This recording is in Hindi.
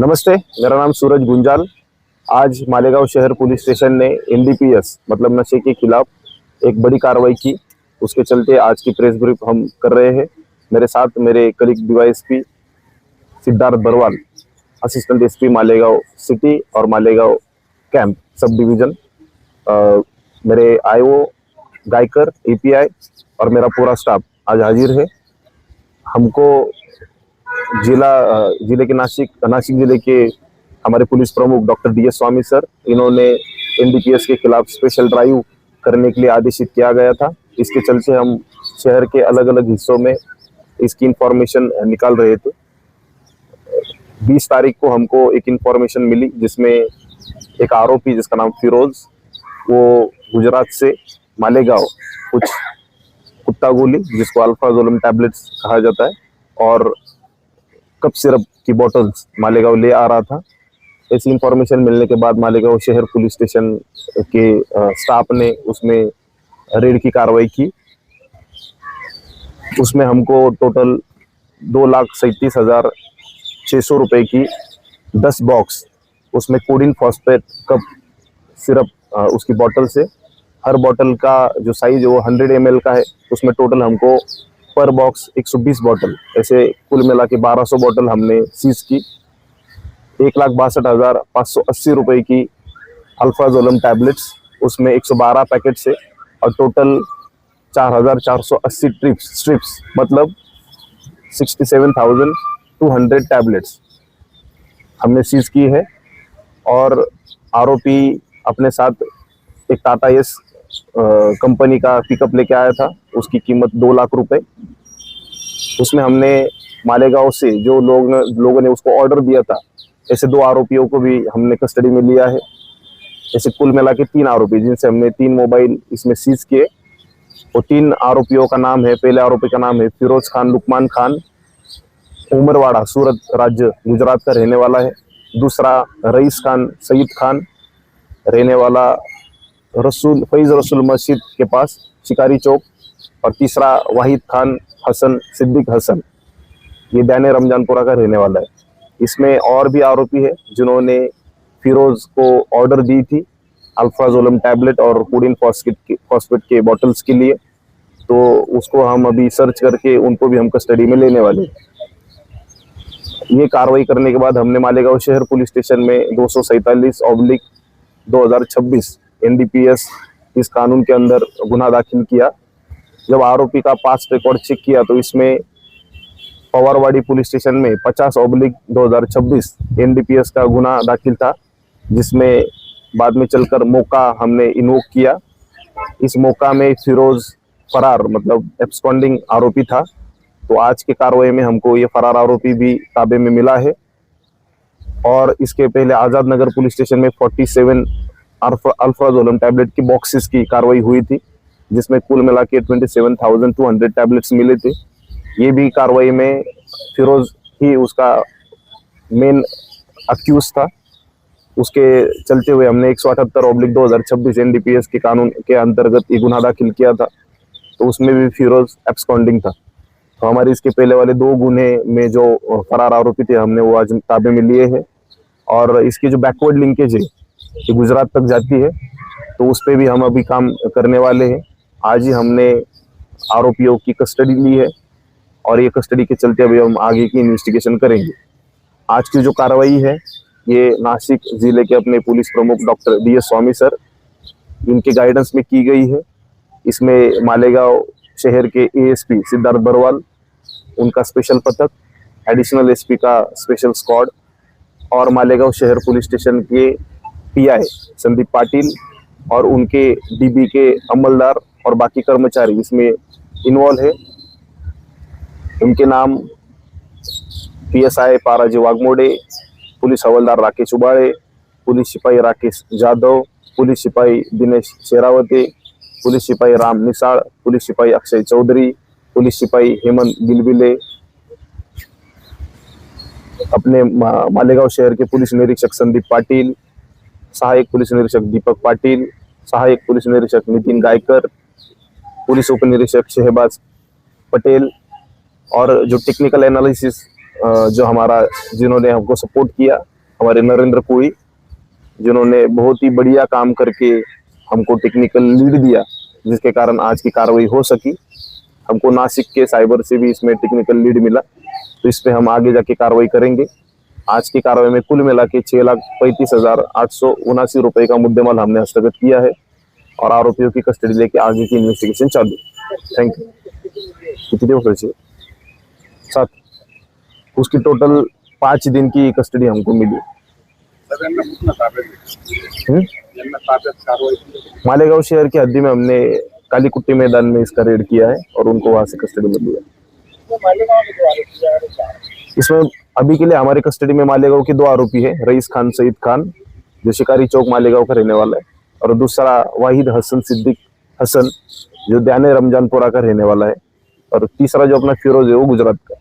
नमस्ते, मेरा नाम सूरज गुंजाल। आज मालेगांव शहर पुलिस स्टेशन ने एनडीपीएस मतलब नशे के खिलाफ एक बड़ी कार्रवाई की। उसके चलते आज की प्रेस ब्रीफ हम कर रहे हैं। मेरे साथ मेरे colleague DYSP Siddharth Barwal, assistant SP Malegaon city और मालेगांव कैंप सब डिवीजन, मेरे आईओ गायकर एपीआई और मेरा पूरा स्टाफ आज हाजिर है। हमको जिले के नासिक जिले के हमारे पुलिस प्रमुख डॉक्टर डी एस स्वामी सर, इन्होंने एनडीपीएस के खिलाफ स्पेशल ड्राइव करने के लिए आदेशित किया गया था। इसके चलते हम शहर के अलग अलग हिस्सों में इसकी इंफॉर्मेशन निकाल रहे थे। 20 तारीख को हमको एक इंफॉर्मेशन मिली जिसमें एक आरोपी जिसका नाम फिरोज, वो गुजरात से मालेगांव कुछ कुत्ता गोली जिसको अल्फाजोलम टैबलेट्स कहा जाता है और कप सिरप की बोतल्स मालेगांव ले आ रहा था। ऐसी इंफॉर्मेशन मिलने के बाद मालेगांव शहर पुलिस स्टेशन के स्टाफ ने उसमें रेड की कार्रवाई की। उसमें हमको टोटल 2,37,600 रुपए की 10 बॉक्स, उसमें कोडिन फॉस्फेट कप सिरप उसकी बोतल से, हर बोतल का जो साइज है वो 100 ml का है। उसमें टोटल हमको पर बॉक्स 120 बोतल, ऐसे कुल मिला के 1200 बोतल हमने सीज की। 1,62,580 रुपए की अल्फाजोलम टैबलेट्स, उसमें 112 पैकेट से और टोटल 4,480 स्ट्रिप्स मतलब 67,200 टैबलेट्स हमने सीज की है। और आरोपी अपने साथ एक टाटा एस कंपनी का पिकअप लेके आया था, उसकी कीमत 2 लाख रुपए। उसमें हमने मालेगांव से जो लोगों ने उसको ऑर्डर दिया था, ऐसे 2 आरोपियों को भी हमने कस्टडी में लिया है। ऐसे कुल मिला के 3 आरोपी, जिनसे हमने 3 मोबाइल इसमें सीज किए। वो 3 आरोपियों का नाम है, पहले आरोपी का नाम है फिरोज खान लुकमान खान, उमरवाड़ा सूरत राज्य गुजरात का रहने वाला है। दूसरा रईस खान सईद खान, रहने वाला फैज रसूल मस्जिद के पास शिकारी चौक। और तीसरा वाहिद खान हसन सिद्दीक हसन, ये दाने रमजानपुरा का रहने वाला है। इसमें और भी आरोपी है जिन्होंने फिरोज को ऑर्डर दी थी अल्फाजोलम टैबलेट और कोडिन फॉस्फेट के बॉटल्स के लिए, तो उसको हम अभी सर्च करके उनको भी हम कस्टडी में लेने वाले हैं। ये कार्रवाई करने के बाद हमने मालेगांव शहर पुलिस स्टेशन में 247/2026 एनडीपीएस इस कानून के अंदर गुना दाखिल किया। जब आरोपी का पास्ट रिकॉर्ड चेक किया तो इसमें पवारवाड़ी पुलिस स्टेशन में 50/2026 एनडीपीएस का गुना दाखिल था, जिसमें बाद में चलकर मौका हमने इन्वोक किया। इस मौका में फिरोज फरार मतलब एब्सकॉन्डिंग आरोपी था। तो आज के कार्रवाई में हमको ये फरार आरोपी भी ताबे में मिला है। और इसके पहले आजाद नगर पुलिस स्टेशन में 47 अल्फाजोलम टैबलेट की बॉक्सेस की कार्रवाई हुई थी, जिसमें कुल मिला के 27,200 टैबलेट्स मिले थे। ये भी कार्रवाई में फिरोज ही उसका मेन अक्यूज था। उसके चलते हुए हमने 178/2026 एनडीपीएस के कानून के अंतर्गत ये गुना दाखिल किया था, तो उसमें भी फिरोज एब्सकॉन्डिंग था। तो हमारे इसके पहले वाले 2 गुने में जो फरार आरोपी थे हमने वो आज ताबे में लिए हैं। और इसकी जो बैकवर्ड लिंकेज है ये गुजरात तक जाती है, तो उस पर भी हम अभी काम करने वाले हैं। आज ही हमने आरोपियों की कस्टडी ली है और ये कस्टडी के चलते अभी हम आगे की इन्वेस्टिगेशन करेंगे। आज की जो कार्रवाई है ये नासिक जिले के अपने पुलिस प्रमुख डॉक्टर डी एस स्वामी सर, इनके गाइडेंस में की गई है। इसमें मालेगांव शहर के एएसपी सिद्धार्थ बरवाल, उनका स्पेशल पथक, एडिशनल एसपी का स्पेशल स्क्वाड और मालेगांव शहर पुलिस स्टेशन के पीआई संदीप पाटिल और उनके डीबी के अमलदार और बाकी कर्मचारी इसमें इन्वॉल्व है। उनके नाम पीएसआई पाराजी वाघमोड़े, पुलिस हवलदार राकेश उबाळे, पुलिस सिपाही राकेश जाधव, पुलिस सिपाही दिनेश शेरावते, पुलिस सिपाही राम निसाळ, पुलिस सिपाही अक्षय चौधरी, पुलिस सिपाही हेमंत गिलबिले, अपने मालेगांव शहर के पुलिस निरीक्षक संदीप पाटिल, सहायक पुलिस निरीक्षक दीपक पाटिल, सहायक पुलिस निरीक्षक नितिन गायकर, पुलिस उप निरीक्षक शहबाज पटेल और जो टेक्निकल एनालिसिस जो हमारा जिन्होंने हमको सपोर्ट किया, हमारे नरेंद्र कोई, जिन्होंने बहुत ही बढ़िया काम करके हमको टेक्निकल लीड दिया, जिसके कारण आज की कार्रवाई हो सकी। हमको नासिक के साइबर से भी इसमें टेक्निकल लीड मिला, तो इस पे हम आगे जाके कार्रवाई करेंगे। आज की कार्रवाई में कुल मिला के 6,35,879 रुपए का मुद्देमाल हमने हस्तगत किया है और आरोपियों की कस्टडी लेके आगे की इन्वेस्टिगेशन चालू। Thank you. कितनी दिवस चाहिए? 7। उसकी टोटल 5 दिन की कस्टडी हमको मिली। मालेगांव शहर की हद्दी में हमने काली कुट्टी मैदान में इसका रेड किया है और उनको वहां से कस्टडी में लिया। इसमें अभी के लिए हमारे कस्टडी में मालेगांव के 2 आरोपी है, रईस खान सईद खान जो शिकारी चौक मालेगांव का रहने वाला है, और दूसरा वाहिद हसन सिद्दीक हसन जो दयाने रमजानपुरा का रहने वाला है, और तीसरा जो अपना फिरोज है वो गुजरात का।